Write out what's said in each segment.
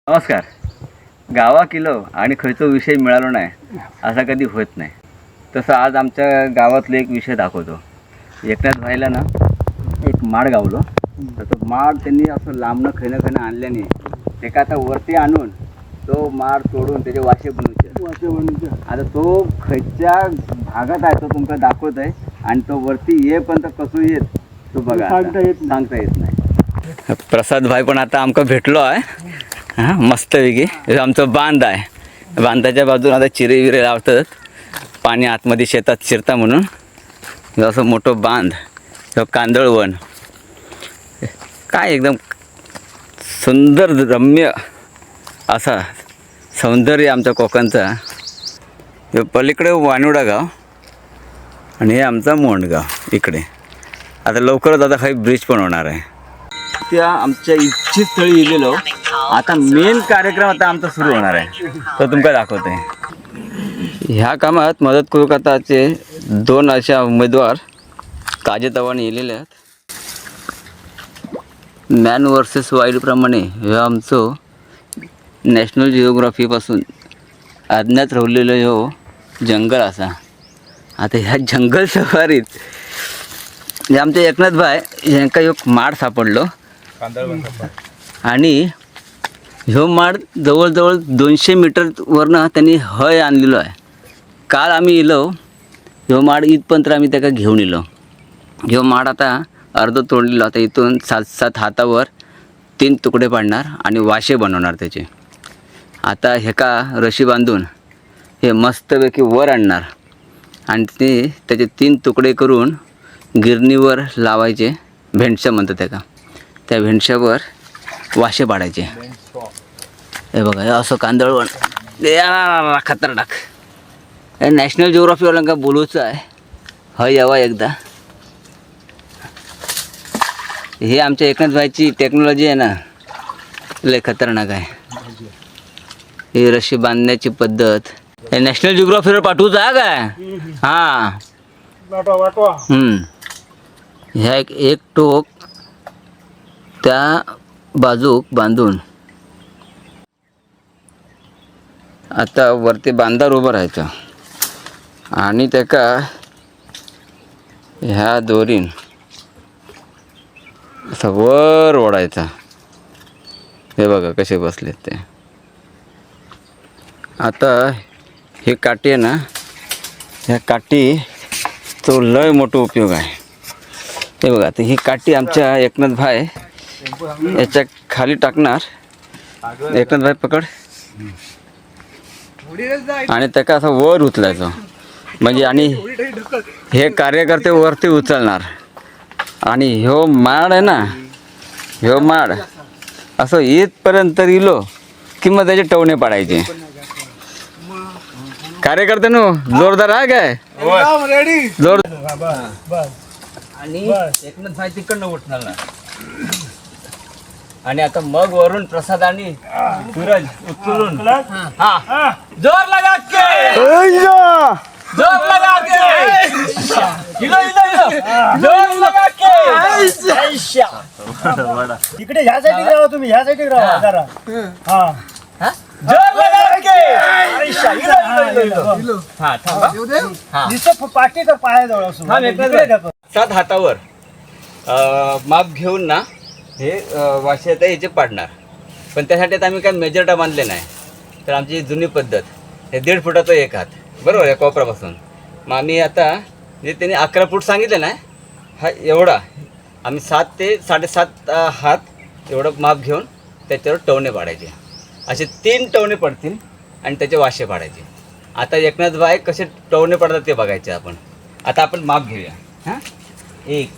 नमस्कार. गावा किलो आणि खयचो विषय मिळालो नाही असा कधी होत नाही. तसं आज आमच्या गावातले एक विषय दाखवतो. एकनाथ भाईला ना एक माड गावलो, तर तो माड त्यांनी असं लांबणं खैनं आणल्याने ते का आता वरती आणून तो माड तोडून त्याचे वाशे बनवचे. आता तो खयच्या भागात आहे तो तुमका दाखवत आहे आणि तो वरती ये पण तर कसं येत तो बघा, सांगता येत नाही. प्रसाद भाई पण आता आमका भेटलो आहे. हां, मस्तपैकी आमचं बांध आहे. बांधाच्या बाजून आता चिरे विरे लावतात, पाणी आतमध्ये शेतात शिरता म्हणून. असं मोठं बांध, कांदळवन, काय एकदम सुंदर रम्य असा सौंदर्य आमच्या कोकणचा. पलीकडे वानुडा गाव आणि हे आमचा मोंडगाव इकडे. आता लवकरच आता काही ब्रिज पण होणार आहे. त्या आमच्या इच्छित स्थळी गेलेलो. आता मेन कार्यक्रम आता आमचा सुरू होणार आहे, तो तुमका दाखवतोय. ह्या कामात मदत करू कथाचे 2 अशा उमेदवार काजेतवाने येलेले आहेत. मॅन वर्सेस वाईल्डप्रमाणे हे आमचं नॅशनल जिओग्राफीपासून अज्ञात राहिलेलं ह्यो जंगल असा. आता ह्या जंगल सफारीत हे आमचे एकनाथ भाई ह्यांका एक माड सापडलो आणि ह्यो माड जवळजवळ 200 मीटरवरनं त्यांनी हय आणलेलो आहे. काल आम्ही येलो ह्यो माड इथपर्यंत आम्ही त्याका घेऊन येलो. ह्यो माड आता अर्ध तोडलेलो. आता इथून 7 हातावर 3 तुकडे पाडणार आणि वाशे बनवणार त्याचे. आता ह्याका रशी बांधून हे मस्तपैकी वर आणणार आणि ते त्याचे 3 तुकडे करून गिरणीवर लावायचे. भेंडशा म्हणतात त्याका. त्या भेंडशावर वाशे पाडायचे. हे बघा, हे असं कांदळवण खतरनाक. हे नॅशनल जिओग्राफीवाल्यांका बोलूचं आहे. हय यावा एकदा. हे आमच्या एकनाथ भाईची टेक्नॉलॉजी आहे ना, लय खतरनाक आहे. ही रशी बांधण्याची पद्धत हे नॅशनल जिओग्राफीवर पाठवूचं आहे काय? हां, ह्या एक टोक त्या बाजूक बांधून आता वरती बांधार उभं राहायचं आणि त्याका ह्या दोरीन असं वर ओढायचा. हे बघा कसे बसलेत ते. आता ही काठी आहे ना, ह्या काठी तो लय मोठा उपयोग आहे. हे बघा, आता ही काठी आमच्या एकनाथ भाई याच्या खाली टाकणार. एकनाथ भाई पकड आणि त्याका असं वर उचलायचं म्हणजे, आणि हे कार्यकर्ते वरती उचलणार. आणि ह्यो माड आहे ना, ह्यो माड असं इथपर्यंत इलो की मग त्याचे टवणे पाडायचे. कार्यकर्त्यानो जोरदार आहे काय? जोर. आणि एकनाथ भाई तिकडनं उठणार ना. आणि आता मग वरून प्रसाद आणि सूरज उचलून जोर लगा के, जोर लगा के, हिलो हिलो हिलो, जोर लगा के. इकडे ह्या साईडला राहा तुम्ही, ह्या साईडला राहा जरा. हा, जोर लगा के. हिलो हिलो हिलो. हा, थांबा. नुसतं पाठी तर पायाजवळ असू. 7 हातावर माप घेऊन ना हे वाशे आता याचे पाडणार. पण त्यासाठी आता आम्ही काय मेजरटा बांधले नाही. तर आमची जुनी पद्धत हे 1.5 फुटाचा एक हात, बरोबर आहे, कोपऱ्यापासून. मग आम्ही आता जे त्यांनी 11 फूट सांगितले ना, हा एवढा आम्ही 7 ते 7.5 हात एवढं माप घेऊन त्याच्यावर टवणे पाडायचे. असे 3 टवणे पडतील आणि त्याचे वाशे पाडायचे. आता एकनाथ भाई कसे टवणे पडतात ते बघायचे आपण. आता आपण माप घेऊया. हां, 1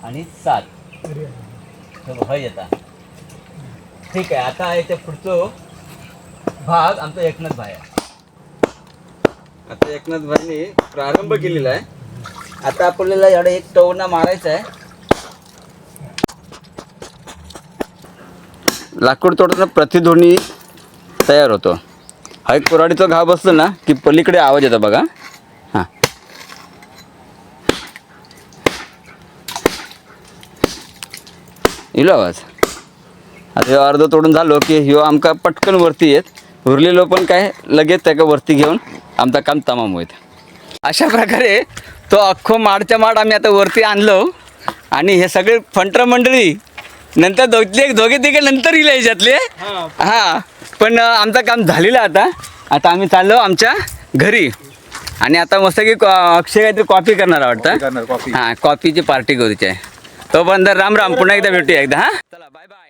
आणि 7 हय येतात. ठीक आहे. आता याच्या पुढचं भाग आमचा एकनाथ भाई आहे. आता एकनाथ भाईने प्रारंभ केलेला आहे. आता आपल्याला एवढा एक टवना मारायचा आहे. लाकूड तोडताना प्रतिध्वनी तयार होतो. हा एक कोराडीचा घाव बसतो ना की पलीकडे आवाज येतो बघा. हां, इलो आवाज. आता ह्यो अर्ध तोडून झालो की ह्यो आमका पटकन वरती येत उरलेलो पण काय लगेच त्याका वरती घेऊन आमचं काम तमाम होईल. अशा प्रकारे तो अख्खो माडच्या माड आम्ही आता वरती आणलो आणि हे सगळे फंटर मंडळी नंतर दोघे तिघे नंतर येईल याच्यातले. हां पण आमचं काम झालेलं आता आम्ही चाललो आमच्या घरी आणि आता मस्त की अक्षय काहीतरी कॉफी करणार वाटतं. हां कॉफीची पार्टी करूची आहे. तोपर्यंत राम राम पुन्हा एकदा भेटूया एकदा. हां चला बाय बाय.